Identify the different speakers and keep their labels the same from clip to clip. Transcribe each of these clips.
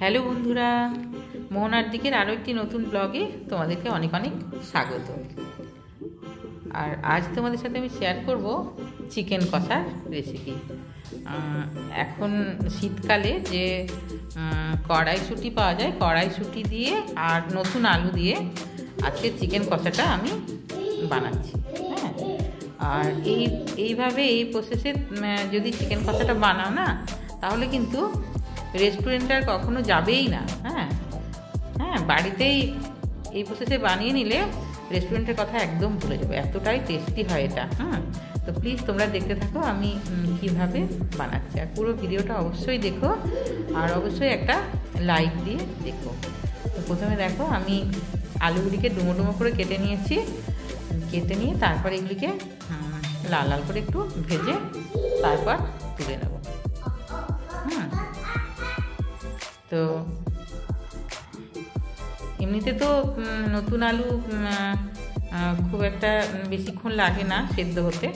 Speaker 1: Hello বন্ধুরা, মোহনার দিকের আরও একটি নতুন ব্লগে তোমাদেরকে অনেক অনেক স্বাগত। আর আজ তোমাদের সাথে আমি শেয়ার করব চিকেন কষার রেসিপি। এখন শীতকালে যে কড়াইশুঁটি পাওয়া যায়, কড়াইশুঁটি দিয়ে আর নতুন আলু দিয়ে আজকে চিকেন কষাটা আমি বানাচ্ছি। হ্যাঁ, আর এইভাবে এই প্রসেসে যদি চিকেন কষাটা বানাও না, তাহলে কিন্তু রেস্টুরেন্টে আর কখনো যাবেই না। হ্যাঁ, বাড়িতেই এই প্রসেসে বানিয়ে নিলে রেস্টুরেন্টের কথা একদম ভুলে যাবে, এতটাই টেস্টি হয় এটা। তো প্লিজ তোমরা দেখতে থাকো আমি কিভাবে বানাচ্ছি, আর পুরো ভিডিওটা অবশ্যই দেখো, আর অবশ্যই একটা লাইক দিয়ে দেখো। তো প্রথমে দেখো, আমি আলুগুলিকে ডুমো ডুমো করে কেটে নিয়েছি। কেটে নিয়ে তারপর এগুলিকে লাল লাল করে একটু ভেজে তারপর তুলে নেব। তো এমনিতে তো নতুন আলু খুব একটা বেশিক্ষণ লাগে না সেদ্ধ হতে।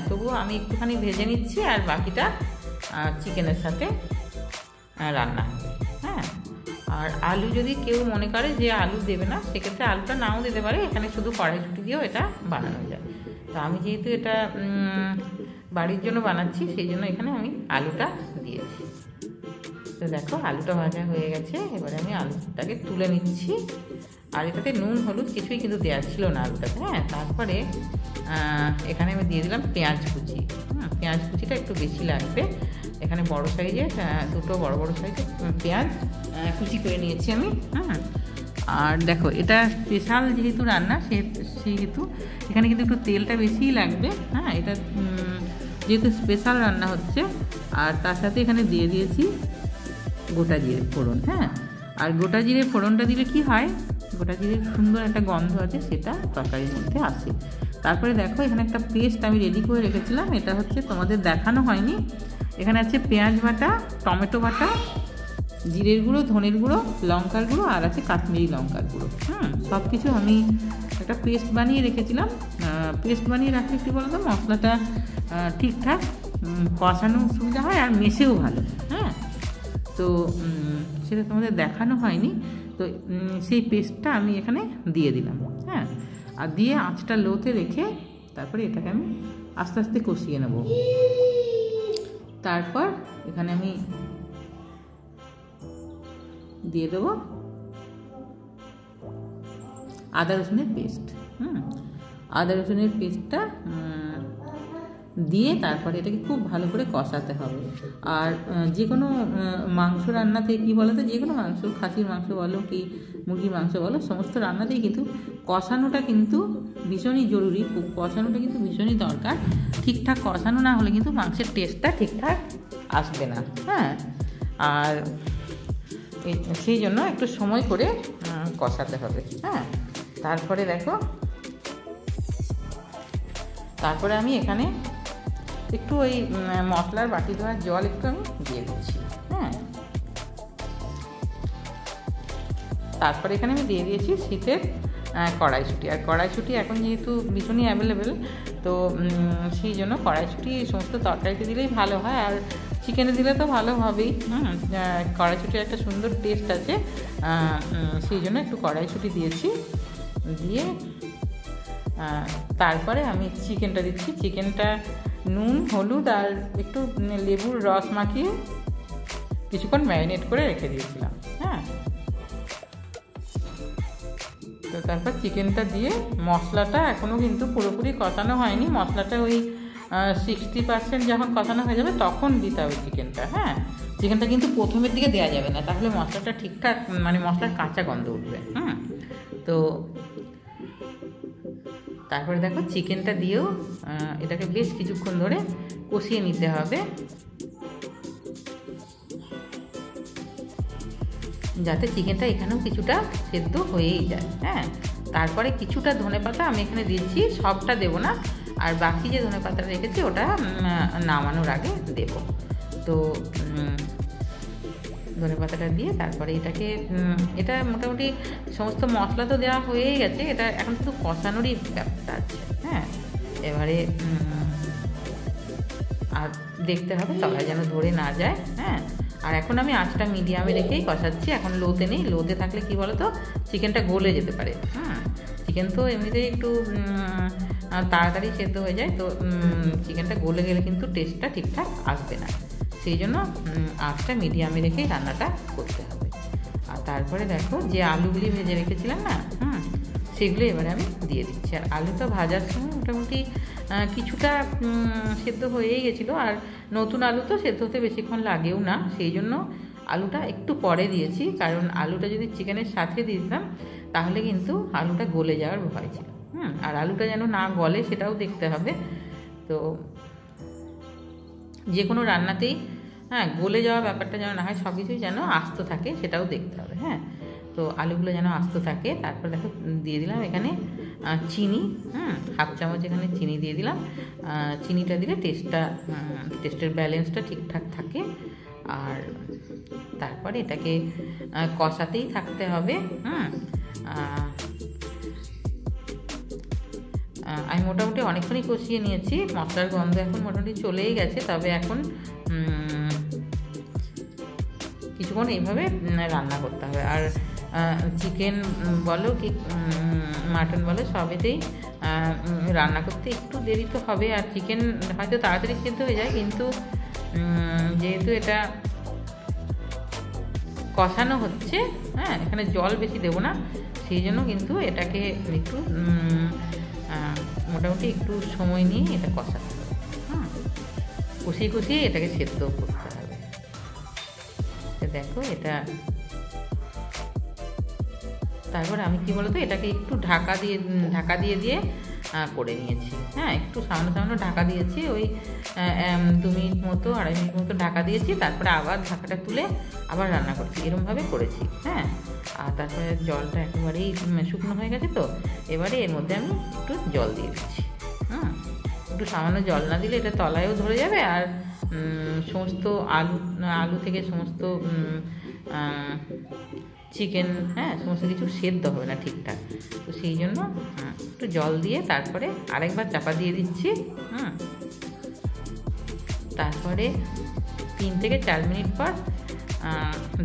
Speaker 1: তবুও আমি একটুখানি ভেজে নিচ্ছি, আর বাকিটা চিকেনের সাথে রান্না হবে। আর আলু যদি কেউ মনে করে যে আলু দেবে না, সেক্ষেত্রে আলুটা নাও দিতে পারে, এখানে শুধু কড়াইশুঁটি দিয়েও এটা বানানো যায়। তো আমি যেহেতু এটা বাড়ির জন্য বানাচ্ছি, সেই জন্য এখানে আমি আলুটা দিয়েছি। তো দেখো, আলুটা ভাজা হয়ে গেছে, এবারে আমি আলুটাকে তুলে নিচ্ছি। আর এটাতে নুন হলুদ কিছুই কিন্তু দেওয়া ছিল না আলুটাতে। তারপরে এখানে আমি দিয়ে দিলাম পেঁয়াজ কুচি। পেঁয়াজ কুচিটা একটু বেশি লাগবে। এখানে বড় সাইজের দুটো বড় বড় সাইজের পেঁয়াজ কুচি করে নিয়েছি আমি। আর দেখো, এটা স্পেশাল যেহেতু রান্না, সেহেতু এখানে কিন্তু একটু তেলটা বেশিই লাগবে। এটা যেহেতু স্পেশাল রান্না হচ্ছে। আর তার সাথে এখানে দিয়ে দিয়েছি গোটা জিরে ফোড়ন। আর গোটা জিরে ফোড়নটা দিলে কি হয়, গোটা জিরের সুন্দর একটা গন্ধ আছে, সেটা তরকারির মধ্যে আসে। তারপরে দেখো, এখানে একটা পেস্ট আমি রেডি করে রেখেছিলাম। এটা হচ্ছে তোমাদের দেখানো হয়নি। এখানে আছে পেঁয়াজ বাটা, টমেটো বাটা, জিরের গুঁড়ো, ধনের গুঁড়ো, লঙ্কার গুঁড়ো, আর আছে কাশ্মীরি লঙ্কার গুঁড়ো। সব কিছু আমি একটা পেস্ট বানিয়ে রেখেছিলাম। পেস্ট বানিয়ে রাখলে কী বলতো, মশলাটা ঠিকঠাক কষানো সুবিধা হয়, আর মেশেও ভালো। তো সেটা তোমাদের দেখানো হয়নি। তো সেই পেস্টটা আমি এখানে দিয়ে দিলাম। আর দিয়ে আঁচটা লোতে রেখে তারপরে এটাকে আমি আস্তে আস্তে কষিয়ে নেব। তারপর এখানে আমি দিয়ে দেবো আদা রসুনের পেস্ট। আদা রসুনের পেস্টটা দিয়ে তারপরে এটাকে খুব ভালো করে কষাতে হবে। আর যে কোনো মাংস রান্নাতে কী বলতো, যে কোনো মাংস, খাসির মাংস বলো কি মুরগির মাংস বলো, সমস্ত রান্নাতেই কিন্তু কষানোটা কিন্তু ভীষণই জরুরি। কষানোটা কিন্তু ভীষণই দরকার। ঠিকঠাক কষানো না হলে কিন্তু মাংসের টেস্টটা ঠিকঠাক আসবে না। আর সেই জন্য একটু সময় করে কষাতে হবে। তারপরে দেখো, তারপরে আমি এখানে একটু ওই মশলার বাটি ধোয়ার জল একটু আমি দিয়ে দিচ্ছি। তারপরে এখানে আমি দিয়ে দিয়েছি শীতের কড়াইশুঁটি। আর কড়াইশুঁটি এখন যেহেতু ভীষণই অ্যাভেলেবেল, তো সেই জন্য কড়াইশুঁটি সমস্ত তরকারিতে দিলেই ভালো হয়, আর চিকেনে দিলে তো ভালো হবেই। কড়াইশুঁটির একটা সুন্দর টেস্ট আছে, সেই জন্য একটু কড়াইশুঁটি দিয়েছি। দিয়ে তারপরে আমি চিকেনটা দিচ্ছি। চিকেনটা নুন হলুদ আর একটু লেবুর রস মাখিয়ে কিছুক্ষণ ম্যারিনেট করে রেখে দিয়েছিলাম। তো তারপর চিকেনটা দিয়ে, মশলাটা এখনও কিন্তু পুরোপুরি কষানো হয়নি। মশলাটা ওই 60% যখন কষানো হয়ে যাবে তখন দিতে হবে চিকেনটা। চিকেনটা কিন্তু প্রথমের দিকে দেওয়া যাবে না, তাহলে মশলাটা ঠিকঠাক, মানে মশলার কাঁচা গন্ধ উঠবে। তো তারপরে দেখো, চিকেনটা দিয়েও এটাকে বেশ কিছুক্ষণ ধরে কষিয়ে নিতে হবে, যাতে চিকেনটা এখানেও কিছুটা সেদ্ধ হয়েই যায়। তারপরে কিছুটা ধনেপাতা আমি এখানে দিচ্ছি, সবটা দেবো না। আর বাকি যে ধনেপাতাটা রেখেছি ওটা নামানোর আগে দেব। তো ধনেপাতাটা দিয়ে তারপরে এটাকে, এটা মোটামুটি সমস্ত মশলা তো দেওয়া হয়েই গেছে, এটা এখন শুধু কষানোরই ব্যাপারটা আছে। এবারে আর দেখতে হবে তলায় যেন ধরে না যায়। আর এখন আমি আঁচটা মিডিয়ামে রেখেই কষাচ্ছি, এখন লোতে নেই। লোতে থাকলে কি বলো তো চিকেনটা গলে যেতে পারে। চিকেন তো এমনিতেই একটু তাড়াতাড়ি সেদ্ধ হয়ে যায়, তো চিকেনটা গলে গেলে কিন্তু টেস্টটা ঠিকঠাক আসবে না। সেই জন্য আঁচটা মিডিয়ামে রেখেই রান্নাটা করতে হবে। আর তারপরে দেখো যে আলুগুলি ভেজে রেখেছিলাম না, সেগুলো এবারে আমি দিয়ে দিচ্ছি। আর আলুটা ভাজার সময় মোটামুটি কিছুটা সেদ্ধ হয়েই গেছিলো। আর নতুন আলু তো সেদ্ধ হতে বেশিক্ষণ লাগেও না, সেই জন্য আলুটা একটু পরে দিয়েছি। কারণ আলুটা যদি চিকেনের সাথে দিয়ে দিতাম তাহলে কিন্তু আলুটা গলে যাওয়ার ভয় ছিল। আর আলুটা যেন না গলে সেটাও দেখতে হবে। তো যে কোনো রান্নাতেই গলে যাওয়া ব্যাপারটা যেন না হয়, সব কিছুই যেন আস্ত থাকে সেটাও দেখতে হবে। তো আলুগুলো যেন আস্ত থাকে। তারপর দেখো দিয়ে দিলাম এখানে চিনি, হাফ চামচ এখানে চিনি দিয়ে দিলাম। চিনিটা দিলে টেস্টের ব্যালেন্সটা ঠিকঠাক থাকে। আর তারপরে এটাকে কষাতেই থাকতে হবে। আমি মোটামুটি অনেকক্ষণই কষিয়ে নিয়েছি, মশলার গন্ধ এখন মোটামুটি চলেই গেছে। তবে এখন কিছুক্ষণ এইভাবে রান্না করতে হবে। আর চিকেন বলো কি মাটন বলো, সবেতেই রান্না করতে একটু দেরি তো হবে। আর চিকেন হয়তো তাড়াতাড়ি সেদ্ধ হয়ে যায়, কিন্তু যেহেতু এটা কষানো হচ্ছে, এখানে জল বেশি দেবো না, সেই জন্য কিন্তু এটাকে একটু মোটামুটি একটু সময় নিয়ে এটা কষাতে হবে। কষিয়ে কষিয়ে এটাকে সেদ্ধ করতে হবে। তো দেখো এটা, তারপর আমি কি বলতো এটাকে একটু ঢাকা দিয়ে দিয়ে করে নিয়েছি। একটু সামান্য ঢাকা দিয়েছি, ওই 2 মিনিট মতো 2.5 মিনিট মতো ঢাকা দিয়েছি। তারপরে আবার ঢাকাটা তুলে আবার রান্না করছি, এরমভাবে করেছি। আর তারপরে জলটা একেবারেই শুকনো হয়ে গেছে। তো এবারে এর মধ্যে আমি একটু জল দিয়ে দিচ্ছি। একটু সামান্য জল না দিলে এটা তলায়ও ধরে যাবে, আর সমস্ত আলু থেকে সমস্ত চিকেন সমস্ত কিছু সেদ্ধ হবে না ঠিকঠাক। তো সেই জন্য একটু জল দিয়ে তারপরে আরেকবার চাপা দিয়ে দিচ্ছি। তারপরে 3 থেকে 4 মিনিট পর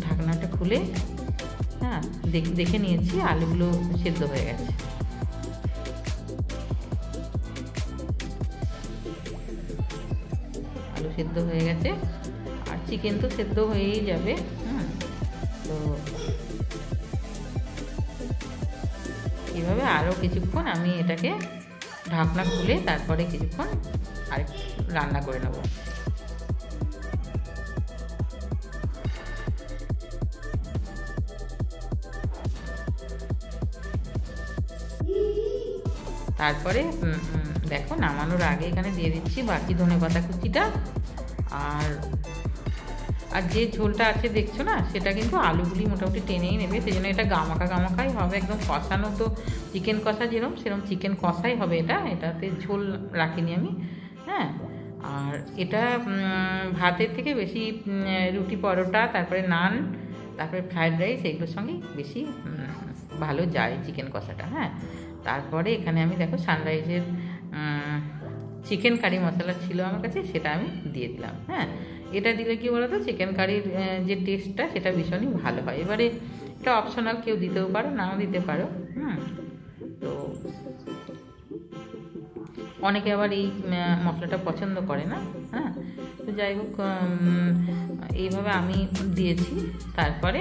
Speaker 1: ঢাকনাটা খুলে দেখে নিয়েছি আলুগুলো সেদ্ধ হয়ে গেছে। আলু সেদ্ধ হয়ে গেছে, আর চিকেন তো সেদ্ধ হয়েই যাবে। তো এভাবে আরও কিছুক্ষণ আমি এটাকে ঢাকনা খুলে তারপরে কিছুক্ষণ আর রান্না করে নেব। তারপরে দেখো নামানোর আগে এখানে দিয়ে দিচ্ছি বাকি ধনেপাতা কুচিটা। আর যে ঝোলটা আছে দেখছো না, সেটা কিন্তু আলুগুলি মোটামুটি টেনেই নেবে, সেই জন্য এটা গামাকাই হবে। একদম কষানো তো চিকেন কষা সেরকম চিকেন কষাই হবে। এটাতে ঝোল রাখিনি আমি। আর এটা ভাতের থেকে বেশি রুটি, পরোটা, তারপরে নান, তারপরে ফ্রায়েড রাইস, এগুলোর সঙ্গে বেশি ভালো যায় চিকেন কষাটা। তারপরে এখানে আমি দেখো সানরাইজের চিকেন কারি মশলা ছিল আমার কাছে, সেটা আমি দিয়ে দিলাম। এটা দিলে কি বলো তো চিকেন কারির যে টেস্টটা সেটা ভীষণই ভালো হয়। এবারে এটা অপশনাল, কেউ দিতেও পারো, নাও দিতে পারো। তো অনেকে আবার এই মশলাটা পছন্দ করে না। তো যাই হোক, এইভাবে আমি দিয়েছি। তারপরে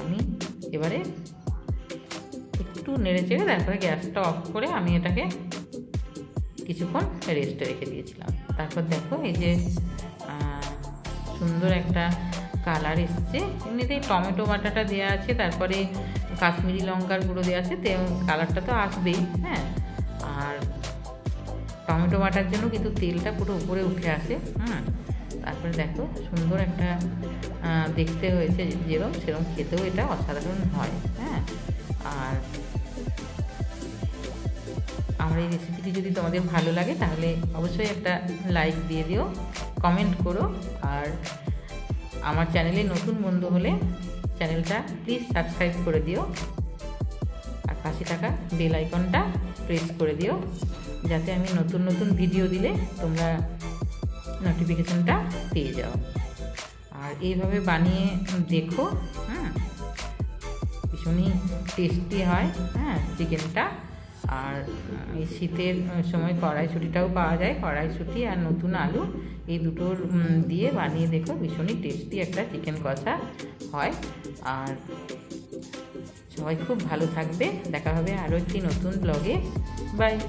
Speaker 1: আমি এবারে একটু নেড়ে চেড়ে তারপরে গ্যাসটা অফ করে আমি এটাকে কিছুক্ষণ রেস্টে রেখে দিয়েছিলাম। তারপর দেখো এই যে সুন্দর একটা কালার এসছে। এমনিতেই টমেটো বাটাটা দেওয়া আছে, তারপরে কাশ্মীরি লঙ্কার গুঁড়ো দেওয়া আছে, কালারটা তো আসবেই। আর টমেটো বাটার জন্য কিন্তু তেলটা পুরো উপরে উঠে আসে। তারপরে দেখো সুন্দর একটা দেখতে হয়েছে, সেরকম খেতেও এটা অসাধারণ হয়। আর আমার এই রেসিপিটি যদি তোমাদের ভালো লাগে তাহলে অবশ্যই একটা লাইক দিয়ে দিও, কমেন্ট করো। আর আমার চ্যানেলে নতুন বন্ধু হলে চ্যানেলটা প্লিজ সাবস্ক্রাইব করে দিও, আর পাশে থাকা বেল আইকনটা প্রেস করে দিও, যাতে আমি নতুন ভিডিও দিলে তোমরা নোটিফিকেশনটা পেয়ে যাও। এইভাবে বানিয়ে দেখো। ভীষণই টেস্টি হয় চিকেনটা। আর এই শীতের সময় কড়াইশুঁটিটাও পাওয়া যায়, কড়াইশুঁটি আর নতুন আলু এই দুটোর দিয়ে বানিয়ে দেখো, ভীষণই টেস্টি একটা চিকেন কষা হয়। আর সবাই খুব ভালো থাকবে, দেখা হবে আরও একটি নতুন ব্লগে। বাই।